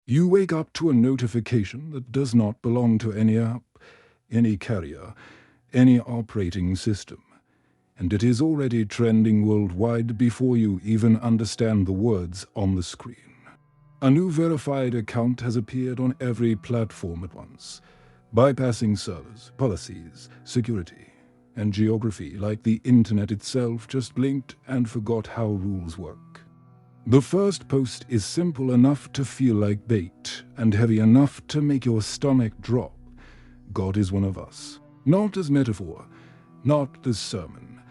You wake up to a notification that does not belong to any app, any carrier, any operating system, and it is already trending worldwide before you even understand the words on the screen. A new verified account has appeared on every platform at once, bypassing servers, policies, security, and geography like the internet itself just blinked and forgot how rules work. The first post is simple enough to feel like bait and heavy enough to make your stomach drop. God is one of us. Not as metaphor, not as sermon,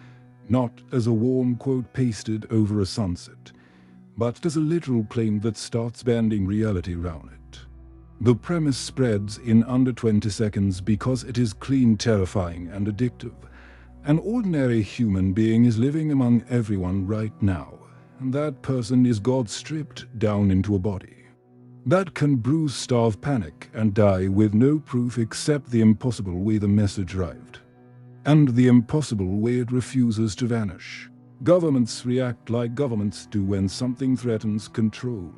not as a warm quote pasted over a sunset, but as a literal claim that starts bending reality around it. The premise spreads in under 20 seconds because it is clean, terrifying, and addictive. An ordinary human being is living among everyone right now, and that person is God stripped down into a body. That can bruise, starve, panic, and die with no proof except the impossible way the message arrived. And the impossible way it refuses to vanish. Governments react like governments do when something threatens control.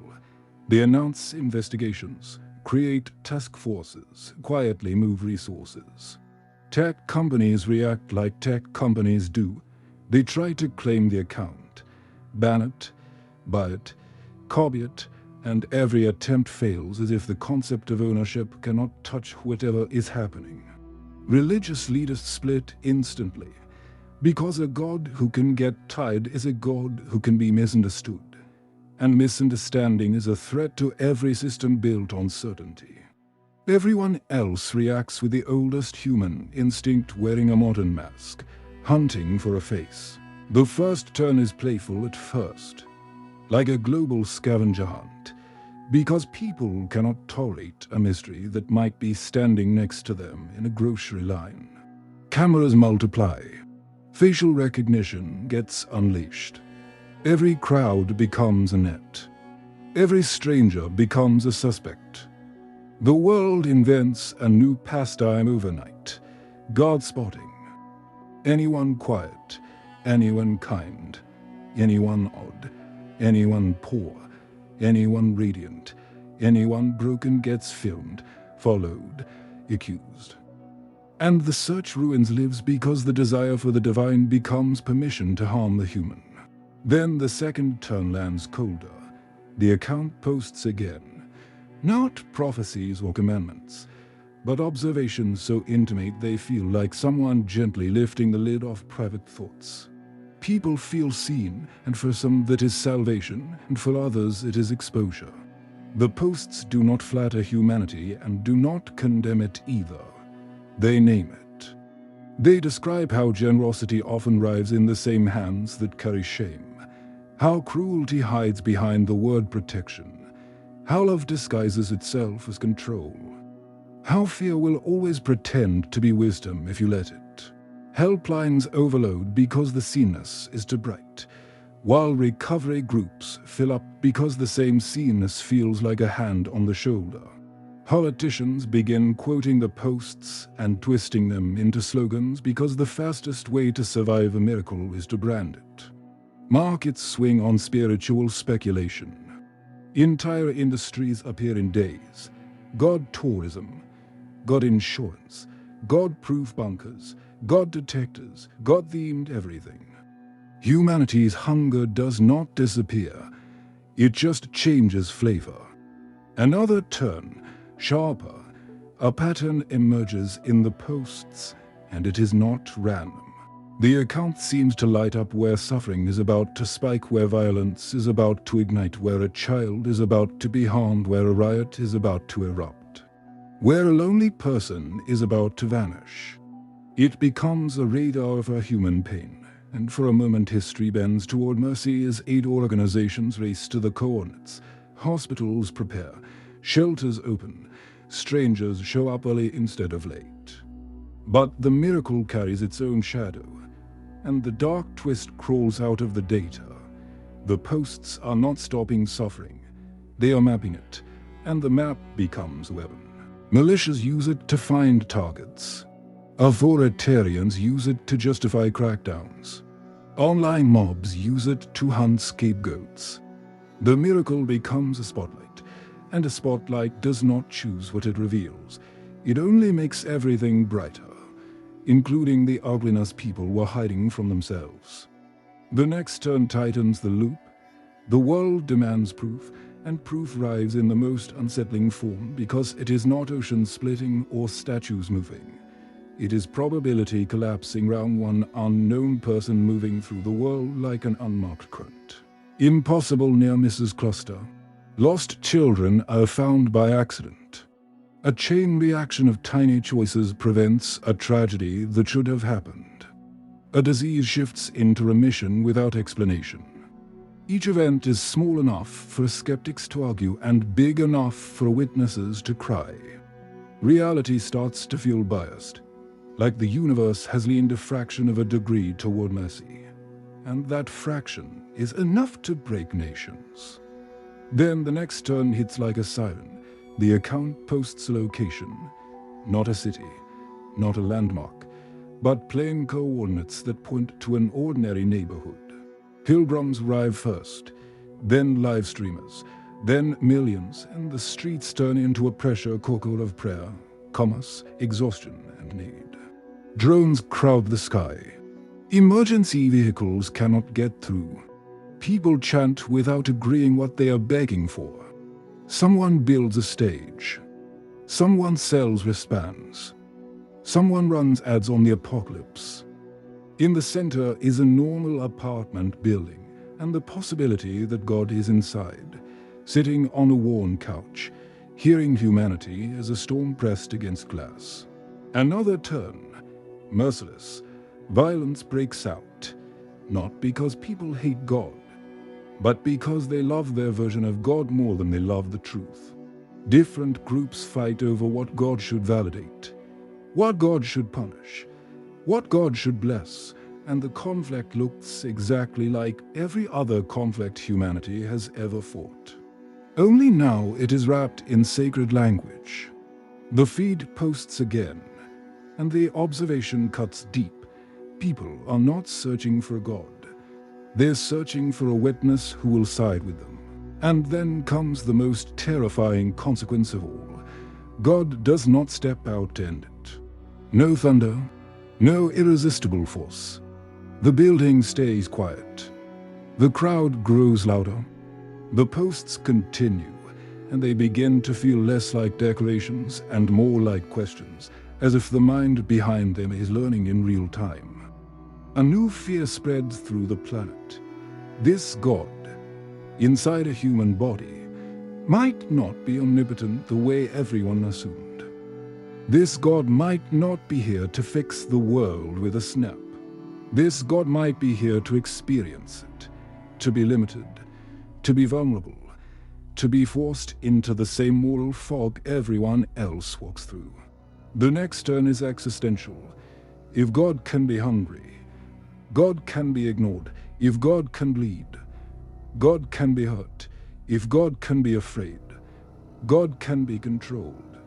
They announce investigations, create task forces, quietly move resources. Tech companies react like tech companies do. They try to claim the account, ban it, buy it, copy it, and every attempt fails as if the concept of ownership cannot touch whatever is happening. Religious leaders split instantly, because a God who can get tired is a God who can be misunderstood, and misunderstanding is a threat to every system built on certainty. Everyone else reacts with the oldest human instinct, wearing a modern mask, hunting for a face. The first turn is playful at first, like a global scavenger hunt, because people cannot tolerate a mystery that might be standing next to them in a grocery line. Cameras multiply. Facial recognition gets unleashed. Every crowd becomes a net. Every stranger becomes a suspect. The world invents a new pastime overnight, God spotting. Anyone quiet, anyone kind, anyone odd, anyone poor, anyone radiant, anyone broken gets filmed, followed, accused. And the search ruins lives because the desire for the divine becomes permission to harm the human. Then the second turn lands colder. The account posts again. Not prophecies or commandments, but observations so intimate they feel like someone gently lifting the lid off private thoughts. People feel seen, and for some that is salvation, and for others it is exposure. The posts do not flatter humanity and do not condemn it either. They name it. They describe how generosity often arrives in the same hands that carry shame, how cruelty hides behind the word protection, how love disguises itself as control, how fear will always pretend to be wisdom if you let it. Helplines overload because the seenness is too bright, while recovery groups fill up because the same seenness feels like a hand on the shoulder. Politicians begin quoting the posts and twisting them into slogans because the fastest way to survive a miracle is to brand it. Markets swing on spiritual speculation. Entire industries appear in days. God tourism, God insurance, God-proof bunkers, God detectors, God-themed everything. Humanity's hunger does not disappear. It just changes flavor. Another turn, sharper. A pattern emerges in the posts, and it is not random. The account seems to light up where suffering is about to spike, where violence is about to ignite, where a child is about to be harmed, where a riot is about to erupt, where a lonely person is about to vanish. It becomes a radar for human pain, and for a moment history bends toward mercy as aid organizations race to the coordinates. Hospitals prepare, shelters open, strangers show up early instead of late. But the miracle carries its own shadow, and the dark twist crawls out of the data. The posts are not stopping suffering, they are mapping it, and the map becomes a weapon. Militias use it to find targets. Authoritarians use it to justify crackdowns. Online mobs use it to hunt scapegoats. The miracle becomes a spotlight, And a spotlight does not choose what it reveals. It only makes everything brighter, including the ugliness people were hiding from themselves. The next turn tightens the loop. The world demands proof, and proof arrives in the most unsettling form because it is not ocean splitting or statues moving. It is probability collapsing round one unknown person moving through the world like an unmarked current. Impossible near misses cluster. Lost children are found by accident. A chain reaction of tiny choices prevents a tragedy that should have happened. A disease shifts into remission without explanation. Each event is small enough for skeptics to argue and big enough for witnesses to cry. Reality starts to feel biased, like the universe has leaned a fraction of a degree toward mercy. And that fraction is enough to break nations. Then the next turn hits like a siren. The account posts a location, not a city, not a landmark, but plain coordinates that point to an ordinary neighborhood. Pilgrims arrive first, then live streamers, then millions, and the streets turn into a pressure cooker of prayer, commerce, exhaustion, and need. Drones crowd the sky. Emergency vehicles cannot get through. People chant without agreeing what they are begging for. Someone builds a stage. Someone sells wristbands. Someone runs ads on the apocalypse. In the center is a normal apartment building, and the possibility that God is inside, sitting on a worn couch, hearing humanity as a storm pressed against glass. Another turn, merciless. Violence breaks out, not because people hate God, but because they love their version of God more than they love the truth. Different groups fight over what God should validate, what God should punish, what God should bless, and the conflict looks exactly like every other conflict humanity has ever fought. Only now it is wrapped in sacred language. The feed posts again, and the observation cuts deep. People are not searching for God. They're searching for a witness who will side with them. And then comes the most terrifying consequence of all. God does not step out to end it. No thunder, no irresistible force. The building stays quiet. The crowd grows louder. The posts continue, and they begin to feel less like decorations and more like questions, as if the mind behind them is learning in real time. A new fear spreads through the planet. This God, inside a human body, might not be omnipotent the way everyone assumed. This God might not be here to fix the world with a snap. This God might be here to experience it, to be limited, to be vulnerable, to be forced into the same moral fog everyone else walks through. The next turn is existential. If God can be hungry, God can be ignored. If God can bleed, God can be hurt. If God can be afraid, God can be controlled.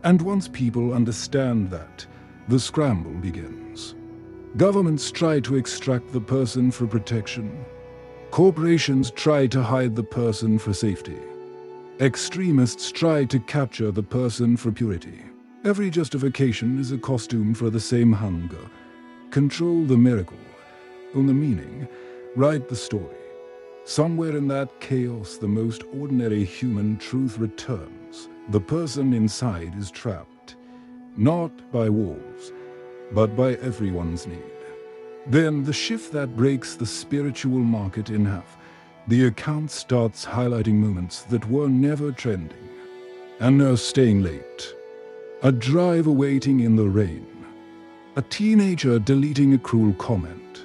And once people understand that, the scramble begins. Governments try to extract the person for protection. Corporations try to hide the person for safety. Extremists try to capture the person for purity. Every justification is a costume for the same hunger. Control the miracle, own the meaning, write the story. Somewhere in that chaos, the most ordinary human truth returns. The person inside is trapped, not by walls, but by everyone's need. Then the shift that breaks the spiritual market in half. The account starts highlighting moments that were never trending. A nurse staying late. A driver waiting in the rain. A teenager deleting a cruel comment.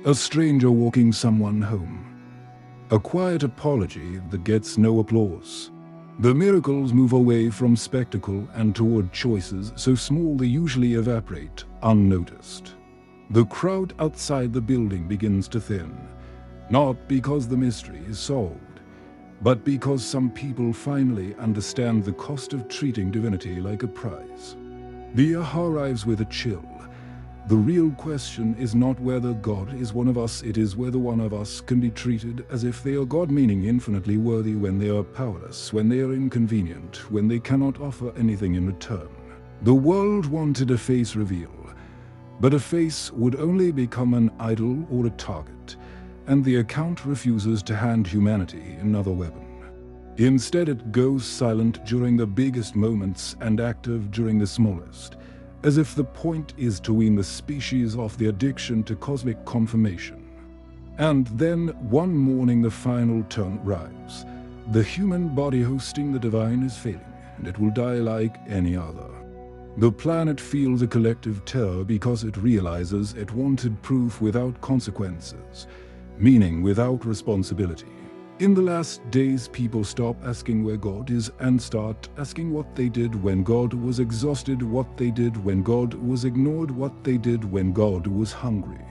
A stranger walking someone home. A quiet apology that gets no applause. The miracles move away from spectacle and toward choices so small they usually evaporate unnoticed. The crowd outside the building begins to thin, not because the mystery is solved, but because some people finally understand the cost of treating divinity like a prize. The aha arrives with a chill. The real question is not whether God is one of us, it is whether one of us can be treated as if they are God, meaning infinitely worthy when they are powerless, when they are inconvenient, when they cannot offer anything in return. The world wanted a face reveal, but a face would only become an idol or a target, and the account refuses to hand humanity another weapon. Instead, it goes silent during the biggest moments and active during the smallest, as if the point is to wean the species off the addiction to cosmic confirmation. And then, one morning, the final turn arrives. The human body hosting the divine is failing, and it will die like any other. The planet feels a collective terror because it realizes it wanted proof without consequences, meaning without responsibility. In the last days, people stop asking where God is and start asking what they did when God was exhausted, what they did when God was ignored, what they did when God was hungry.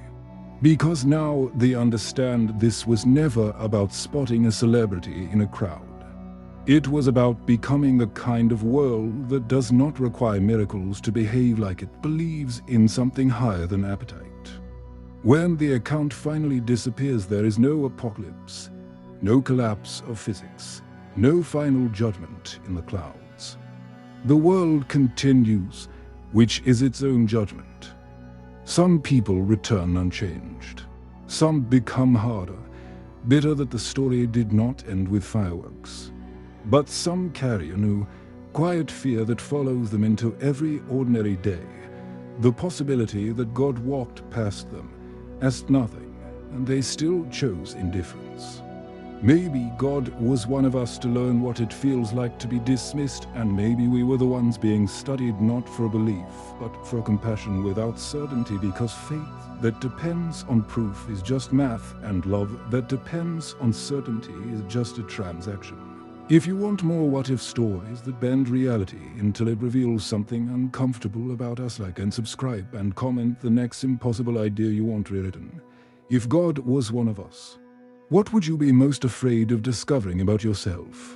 Because now they understand this was never about spotting a celebrity in a crowd. It was about becoming the kind of world that does not require miracles to behave like it believes in something higher than appetite. When the account finally disappears, there is no apocalypse, no collapse of physics, no final judgment in the clouds. The world continues, which is its own judgment. Some people return unchanged. Some become harder, bitter that the story did not end with fireworks. But some carry a new, quiet fear that follows them into every ordinary day. The possibility that God walked past them, asked nothing, and they still chose indifference. Maybe God was one of us to learn what it feels like to be dismissed, and maybe we were the ones being studied not for belief, but for compassion without certainty, because faith that depends on proof is just math, and love that depends on certainty is just a transaction. If you want more what-if stories that bend reality until it reveals something uncomfortable about us, like and subscribe and comment the next impossible idea you want rewritten. If God was one of us, what would you be most afraid of discovering about yourself?